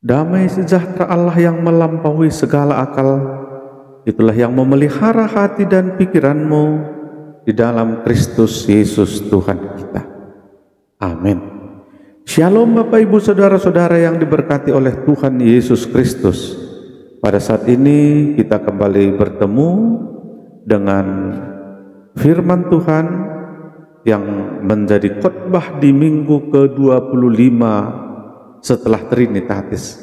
Damai sejahtera Allah yang melampaui segala akal, itulah yang memelihara hati dan pikiranmu di dalam Kristus Yesus Tuhan kita. Amin. Shalom Bapak Ibu Saudara-saudara yang diberkati oleh Tuhan Yesus Kristus. Pada saat ini kita kembali bertemu dengan firman Tuhan yang menjadi khotbah di minggu ke-25 setelah Trinitatis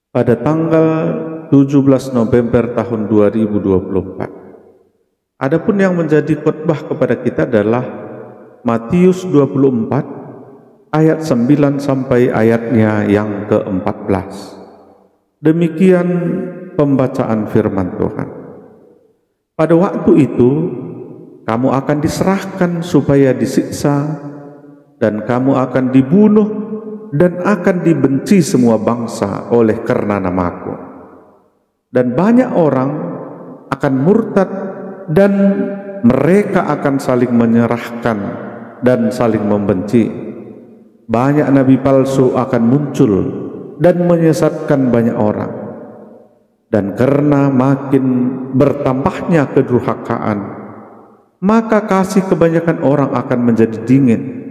pada tanggal 17 November tahun 2024. Adapun yang menjadi khotbah kepada kita adalah Matius 24 ayat 9 sampai ayatnya yang ke-14. Demikian pembacaan firman Tuhan. Pada waktu itu kamu akan diserahkan supaya disiksa, dan kamu akan dibunuh dan akan dibenci semua bangsa oleh karena namaku. Dan banyak orang akan murtad dan mereka akan saling menyerahkan dan saling membenci. Banyak nabi palsu akan muncul dan menyesatkan banyak orang. Dan karena makin bertambahnya kedurhakaan, maka kasih kebanyakan orang akan menjadi dingin.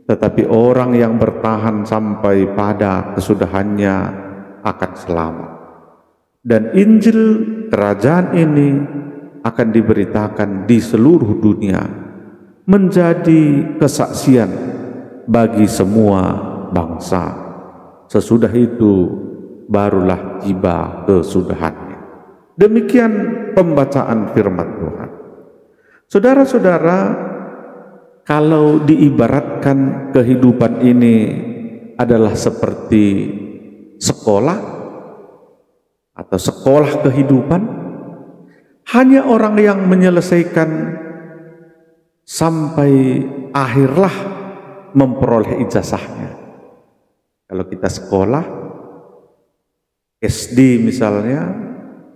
Tetapi orang yang bertahan sampai pada kesudahannya akan selamat. Dan Injil kerajaan ini akan diberitakan di seluruh dunia, menjadi kesaksian bagi semua bangsa. Sesudah itu barulah tiba kesudahannya. Demikian pembacaan firman Tuhan. Saudara-saudara, kalau diibaratkan kehidupan ini adalah seperti sekolah atau sekolah kehidupan, hanya orang yang menyelesaikan sampai akhirlah memperoleh ijazahnya. Kalau kita sekolah SD misalnya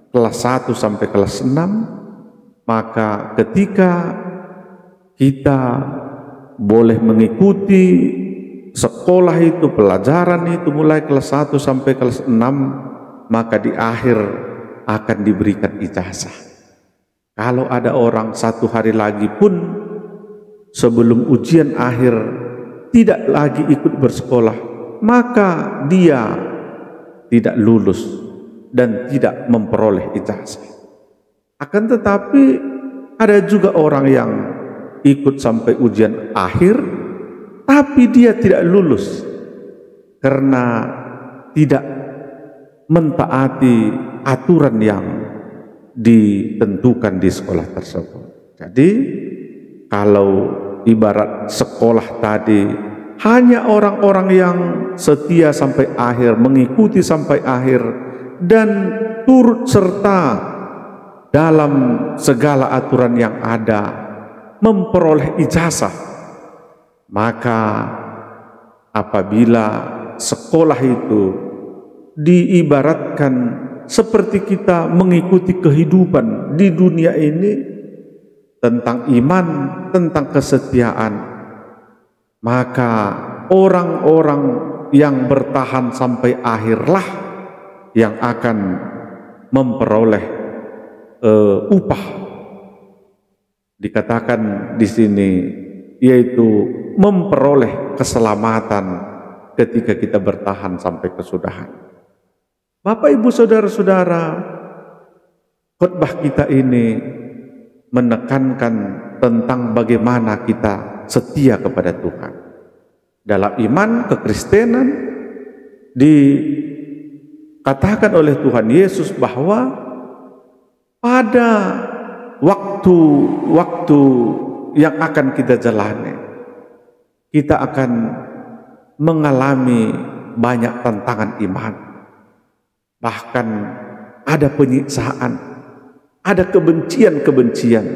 kelas 1 sampai kelas 6, maka ketika kita boleh mengikuti sekolah itu, pelajaran itu mulai kelas 1 sampai kelas 6, maka di akhir akan diberikan ijazah. Kalau ada orang satu hari lagi pun sebelum ujian akhir tidak lagi ikut bersekolah, maka dia tidak lulus dan tidak memperoleh ijazah. Akan tetapi ada juga orang yang ikut sampai ujian akhir, tapi dia tidak lulus karena tidak mentaati aturan yang ditentukan di sekolah tersebut. Jadi kalau ibarat sekolah tadi, hanya orang-orang yang setia sampai akhir, mengikuti sampai akhir, dan turut serta dalam segala aturan yang ada, memperoleh ijazah. Maka apabila sekolah itu diibaratkan seperti kita mengikuti kehidupan di dunia ini tentang iman, tentang kesetiaan, maka orang-orang yang bertahan sampai akhirlah yang akan memperoleh upah. Dikatakan di sini yaitu memperoleh keselamatan ketika kita bertahan sampai kesudahan. Bapak Ibu Saudara-saudara, khotbah kita ini menekankan tentang bagaimana kita setia kepada Tuhan. Dalam iman kekristenan dikatakan oleh Tuhan Yesus bahwa pada waktu yang akan kita jalani, kita akan mengalami banyak tantangan iman. Bahkan ada penyiksaan, ada kebencian-kebencian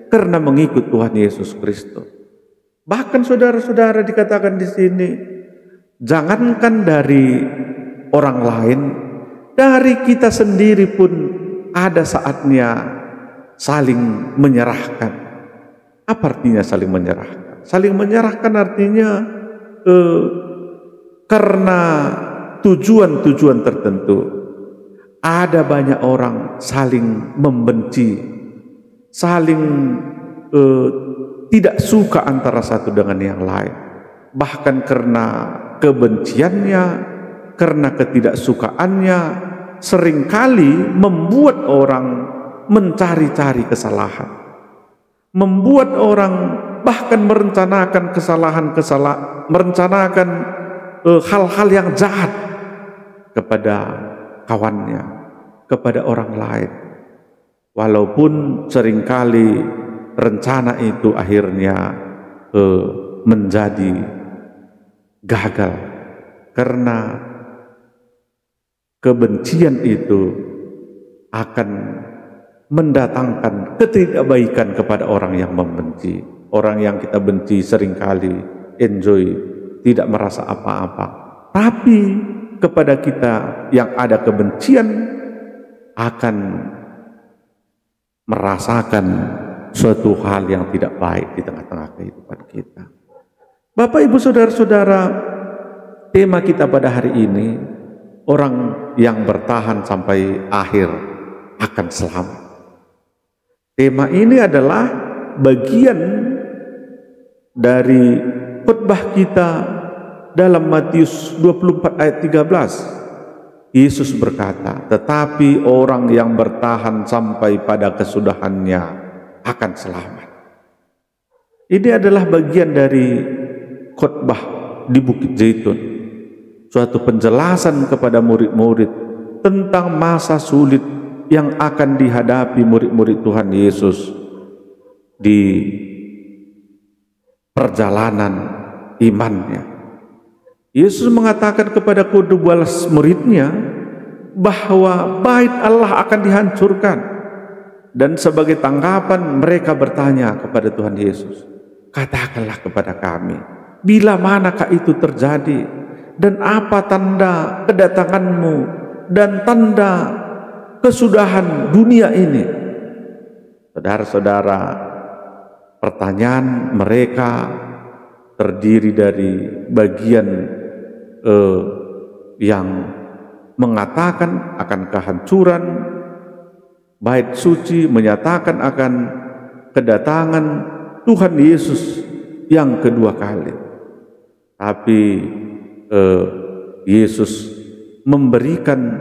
karena mengikut Tuhan Yesus Kristus. Bahkan saudara-saudara dikatakan di sini, jangankan dari orang lain, dari kita sendiri pun ada saatnya saling menyerahkan. Apa artinya saling menyerahkan? Saling menyerahkan artinya karena tujuan-tujuan tertentu. Ada banyak orang saling membenci, saling tidak suka antara satu dengan yang lain. Bahkan karena kebenciannya, karena ketidaksukaannya, seringkali membuat orang mencari-cari kesalahan, membuat orang bahkan merencanakan merencanakan hal-hal yang jahat kepada kawannya, kepada orang lain. Walaupun seringkali rencana itu akhirnya menjadi gagal karena kebencian itu akan mendatangkan ketidakbaikan kepada orang yang membenci. Orang yang kita benci seringkali enjoy, tidak merasa apa-apa. Tapi kepada kita yang ada kebencian akan merasakan suatu hal yang tidak baik di tengah-tengah kehidupan kita. Bapak, Ibu, Saudara-saudara, tema kita pada hari ini, orang yang bertahan sampai akhir akan selamat. Tema ini adalah bagian dari khotbah kita dalam Matius 24 ayat 13. Yesus berkata, tetapi orang yang bertahan sampai pada kesudahannya akan selamat. Ini adalah bagian dari khotbah di Bukit Zaitun, suatu penjelasan kepada murid-murid tentang masa sulit yang akan dihadapi murid-murid Tuhan Yesus di perjalanan imannya. Yesus mengatakan kepada kedua muridnya bahwa bait Allah akan dihancurkan, dan sebagai tanggapan mereka bertanya kepada Tuhan Yesus, katakanlah kepada kami, bila manakah itu terjadi, dan apa tanda kedatanganmu dan tanda kesudahan dunia ini? Saudara-saudara, pertanyaan mereka terdiri dari bagian yang mengatakan akan kehancuran bait suci, menyatakan akan kedatangan Tuhan Yesus yang kedua kali. Tapi Yesus memberikan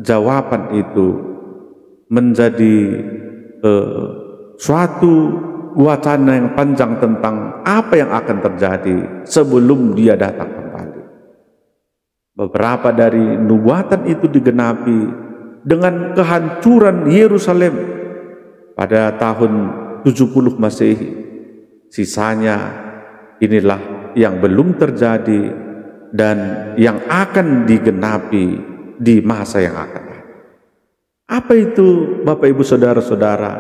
jawaban itu menjadi suatu wacana yang panjang tentang apa yang akan terjadi sebelum Dia datang kembali. Beberapa dari nubuatan itu digenapi dengan kehancuran Yerusalem pada tahun 70 Masehi. Sisanya inilah yang belum terjadi dan yang akan digenapi di masa yang akan datang. Apa itu, Bapak, Ibu, Saudara-saudara?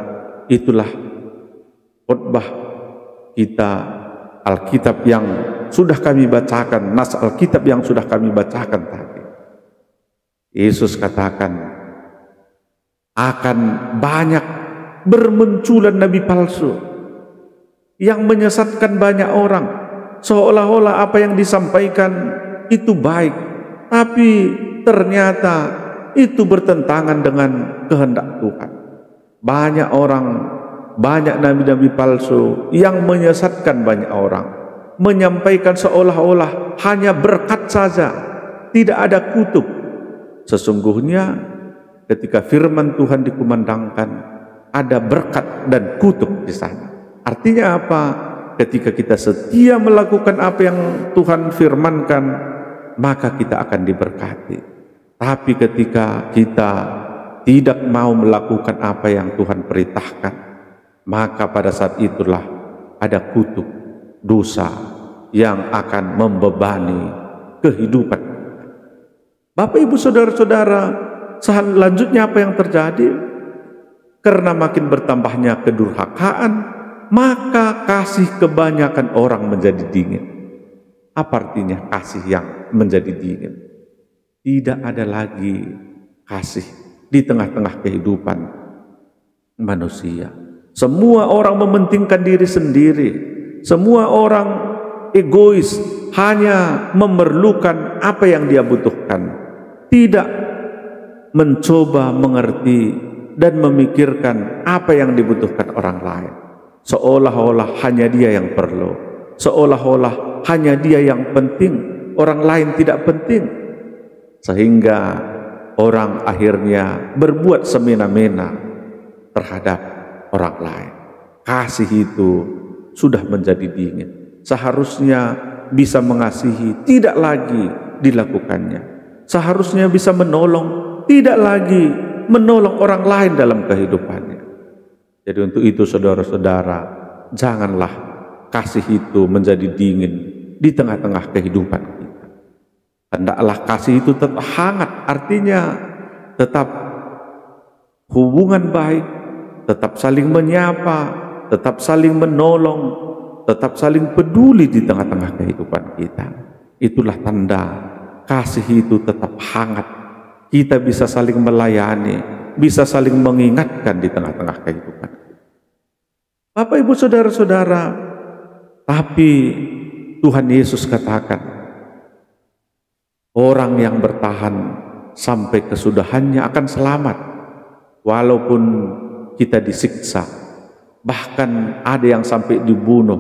Itulah khotbah kita, Alkitab yang sudah kami bacakan, nas Alkitab yang sudah kami bacakan tadi. Yesus katakan akan banyak bermunculan nabi palsu yang menyesatkan banyak orang, seolah-olah apa yang disampaikan itu baik, tapi ternyata itu bertentangan dengan kehendak Tuhan. Banyak orang, banyak nabi-nabi palsu yang menyesatkan banyak orang, menyampaikan seolah-olah hanya berkat saja, tidak ada kutuk. Sesungguhnya ketika firman Tuhan dikumandangkan, ada berkat dan kutuk di sana. Artinya apa? Ketika kita setia melakukan apa yang Tuhan firmankan, maka kita akan diberkati. Tapi ketika kita tidak mau melakukan apa yang Tuhan perintahkan, maka pada saat itulah ada kutuk dosa yang akan membebani kehidupan. Bapak, Ibu, Saudara-saudara, selanjutnya apa yang terjadi? Karena makin bertambahnya kedurhakaan, maka kasih kebanyakan orang menjadi dingin. Apa artinya kasih yang menjadi dingin? Tidak ada lagi kasih di tengah-tengah kehidupan manusia. Semua orang mementingkan diri sendiri. Semua orang egois, hanya memerlukan apa yang dia butuhkan, tidak mencoba mengerti dan memikirkan apa yang dibutuhkan orang lain. Seolah-olah hanya dia yang perlu, seolah-olah hanya dia yang penting, orang lain tidak penting, sehingga orang akhirnya berbuat semena-mena terhadap orang lain. Kasih itu sudah menjadi dingin. Seharusnya bisa mengasihi, tidak lagi dilakukannya. Seharusnya bisa menolong, tidak lagi menolong orang lain dalam kehidupannya. Jadi untuk itu saudara-saudara, janganlah kasih itu menjadi dingin di tengah-tengah kehidupan kita. Hendaklah kasih itu tetap hangat, artinya tetap hubungan baik, tetap saling menyapa, tetap saling menolong, tetap saling peduli di tengah-tengah kehidupan kita. Itulah tanda kasih itu tetap hangat. Kita bisa saling melayani, bisa saling mengingatkan di tengah-tengah kehidupan. Bapak, Ibu, saudara-saudara, tapi Tuhan Yesus katakan, orang yang bertahan sampai kesudahannya akan selamat, walaupun kita disiksa. Bahkan ada yang sampai dibunuh,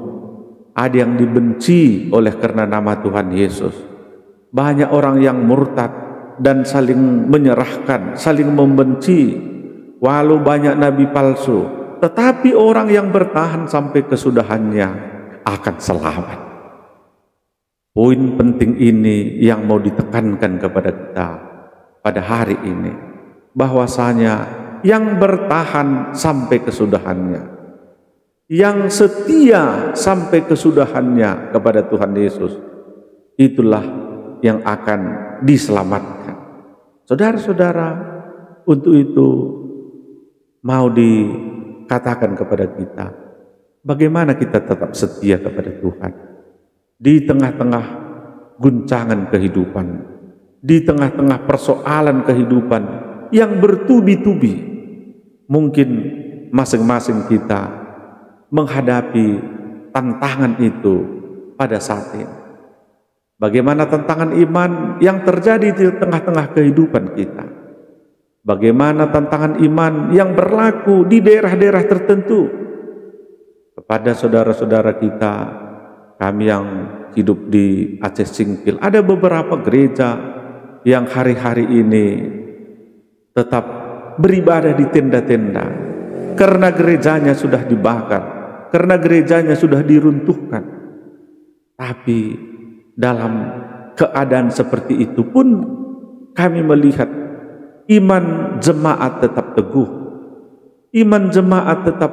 ada yang dibenci oleh karena nama Tuhan Yesus. Banyak orang yang murtad dan saling menyerahkan, saling membenci. Walau banyak nabi palsu, tetapi orang yang bertahan sampai kesudahannya akan selamat. Poin penting ini yang mau ditekankan kepada kita pada hari ini, bahwasanya yang bertahan sampai kesudahannya, yang setia sampai kesudahannya kepada Tuhan Yesus, itulah yang akan diselamatkan. Saudara-saudara, untuk itu mau dikatakan kepada kita, bagaimana kita tetap setia kepada Tuhan di tengah-tengah guncangan kehidupan, di tengah-tengah persoalan kehidupan yang bertubi-tubi. Mungkin masing-masing kita menghadapi tantangan itu pada saat ini. Bagaimana tantangan iman yang terjadi di tengah-tengah kehidupan kita? Bagaimana tantangan iman yang berlaku di daerah-daerah tertentu? Kepada saudara-saudara kita, kami yang hidup di Aceh Singkil, ada beberapa gereja yang hari-hari ini tetap beribadah di tenda-tenda karena gerejanya sudah dibakar, karena gerejanya sudah diruntuhkan. Tapi dalam keadaan seperti itu pun kami melihat iman jemaat tetap teguh, iman jemaat tetap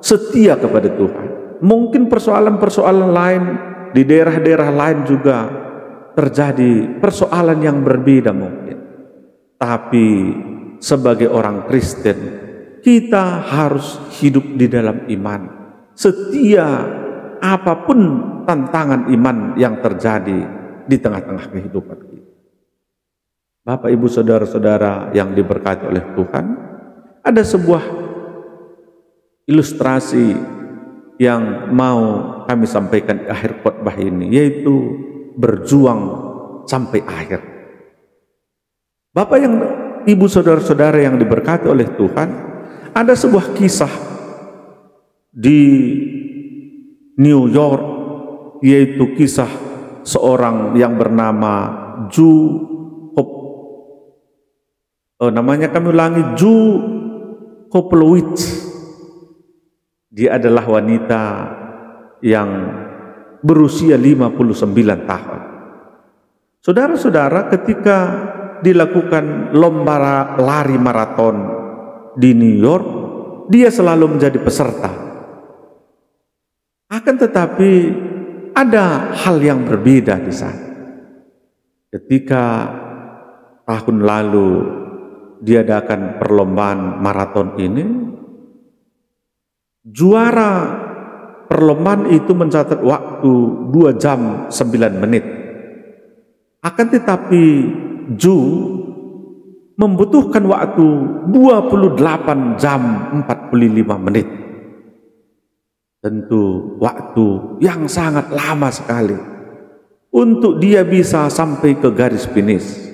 setia kepada Tuhan. Mungkin persoalan-persoalan lain di daerah-daerah lain juga terjadi persoalan yang berbeda mungkin, tapi sebagai orang Kristen kita harus hidup di dalam iman, setia apapun tantangan iman yang terjadi di tengah-tengah kehidupan kita. Bapak, Ibu, saudara-saudara yang diberkati oleh Tuhan, ada sebuah ilustrasi yang mau kami sampaikan di akhir khotbah ini, yaitu berjuang sampai akhir. Bapak yang Ibu, saudara-saudara yang diberkati oleh Tuhan, ada sebuah kisah di New York, yaitu kisah seorang yang bernama Ju Koplowitz. Dia adalah wanita yang berusia 59 tahun. Saudara-saudara, ketika dilakukan lomba lari maraton di New York, dia selalu menjadi peserta. Akan tetapi ada hal yang berbeda di sana. Ketika tahun lalu diadakan perlombaan maraton ini, juara perlombaan itu mencatat waktu 2 jam 9 menit. Akan tetapi Ju membutuhkan waktu 28 jam 45 menit. Tentu waktu yang sangat lama sekali untuk dia bisa sampai ke garis finish.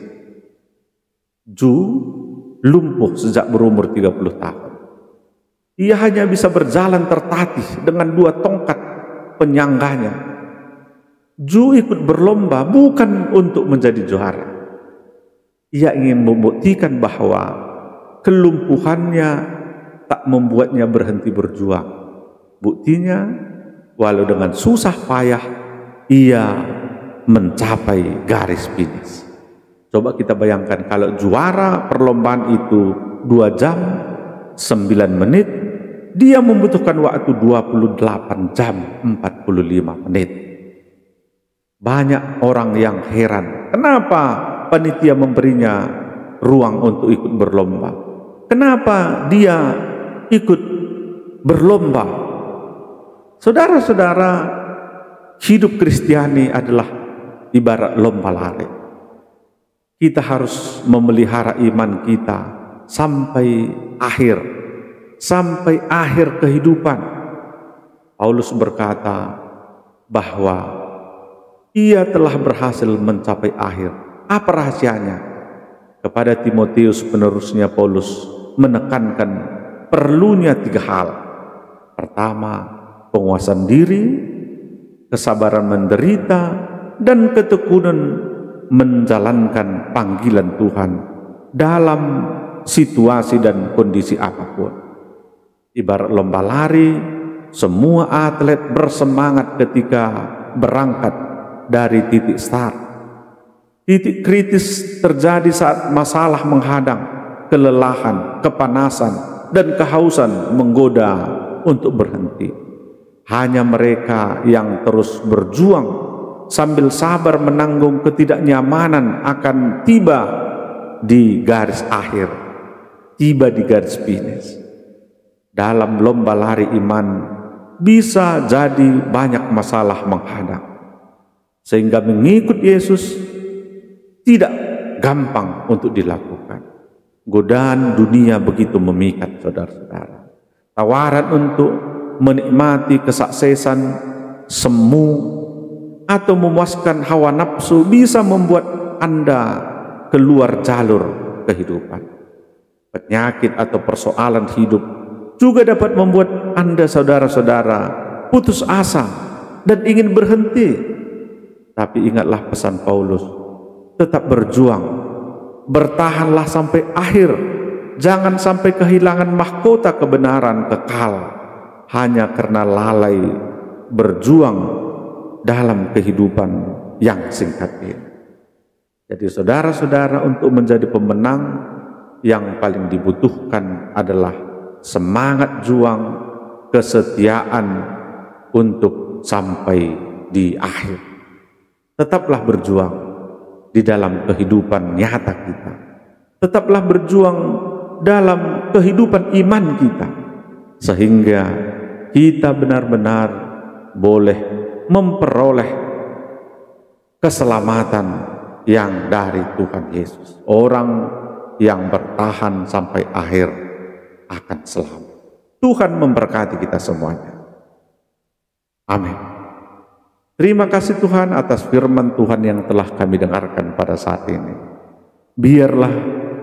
Ju lumpuh sejak berumur 30 tahun. Ia hanya bisa berjalan tertatih dengan 2 tongkat penyangganya. Ju ikut berlomba bukan untuk menjadi juara. Ia ingin membuktikan bahwa kelumpuhannya tak membuatnya berhenti berjuang. Buktinya, walau dengan susah payah, ia mencapai garis finish. Coba kita bayangkan kalau juara perlombaan itu 2 jam 9 menit, dia membutuhkan waktu 28 jam 45 menit. Banyak orang yang heran, kenapa panitia memberinya ruang untuk ikut berlomba? Kenapa dia ikut berlomba? Saudara-saudara, hidup Kristiani adalah ibarat lomba lari. Kita harus memelihara iman kita sampai akhir kehidupan. Paulus berkata bahwa ia telah berhasil mencapai akhir. Apa rahasianya? Kepada Timotius penerusnya Paulus menekankan perlunya 3 hal. Pertama, penguasaan diri, kesabaran menderita, dan ketekunan menjalankan panggilan Tuhan dalam situasi dan kondisi apapun. Ibarat lomba lari, semua atlet bersemangat ketika berangkat dari titik start. Titik kritis terjadi saat masalah menghadang, kelelahan, kepanasan, dan kehausan menggoda untuk berhenti. Hanya mereka yang terus berjuang sambil sabar menanggung ketidaknyamanan akan tiba di garis akhir, tiba di garis finish. Dalam lomba lari iman bisa jadi banyak masalah menghadang, sehingga mengikut Yesus tidak gampang untuk dilakukan. Godaan dunia begitu memikat, saudara-saudara. Tawaran untuk menikmati kesuksesan semu atau memuaskan hawa nafsu bisa membuat Anda keluar jalur kehidupan. Penyakit atau persoalan hidup juga dapat membuat Anda, saudara-saudara, putus asa dan ingin berhenti. Tapi ingatlah pesan Paulus, tetap berjuang, bertahanlah sampai akhir, jangan sampai kehilangan mahkota kebenaran kekal hanya karena lalai berjuang dalam kehidupan yang singkat ini. Jadi saudara-saudara, untuk menjadi pemenang yang paling dibutuhkan adalah semangat juang, kesetiaan untuk sampai di akhir. Tetaplah berjuang di dalam kehidupan nyata kita. Tetaplah berjuang dalam kehidupan iman kita, sehingga kita benar-benar boleh memperoleh keselamatan yang dari Tuhan Yesus. Orang yang bertahan sampai akhir akan selamat. Tuhan memberkati kita semuanya. Amin. Terima kasih Tuhan atas firman Tuhan yang telah kami dengarkan pada saat ini. Biarlah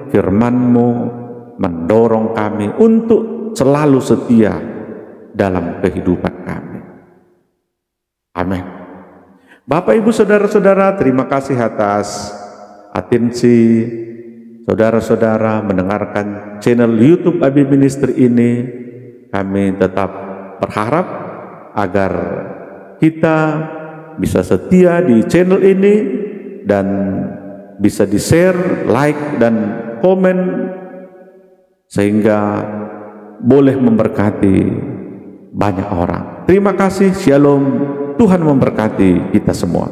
firman-Mu mendorong kami untuk selalu setia dalam kehidupan kami. Amin. Bapak, Ibu, saudara-saudara, terima kasih atas atensi saudara-saudara mendengarkan channel YouTube Abi Ministry ini. Kami tetap berharap agar kita bisa setia di channel ini dan bisa di-share, like, dan komen, sehingga boleh memberkati banyak orang. Terima kasih, shalom, Tuhan memberkati kita semua.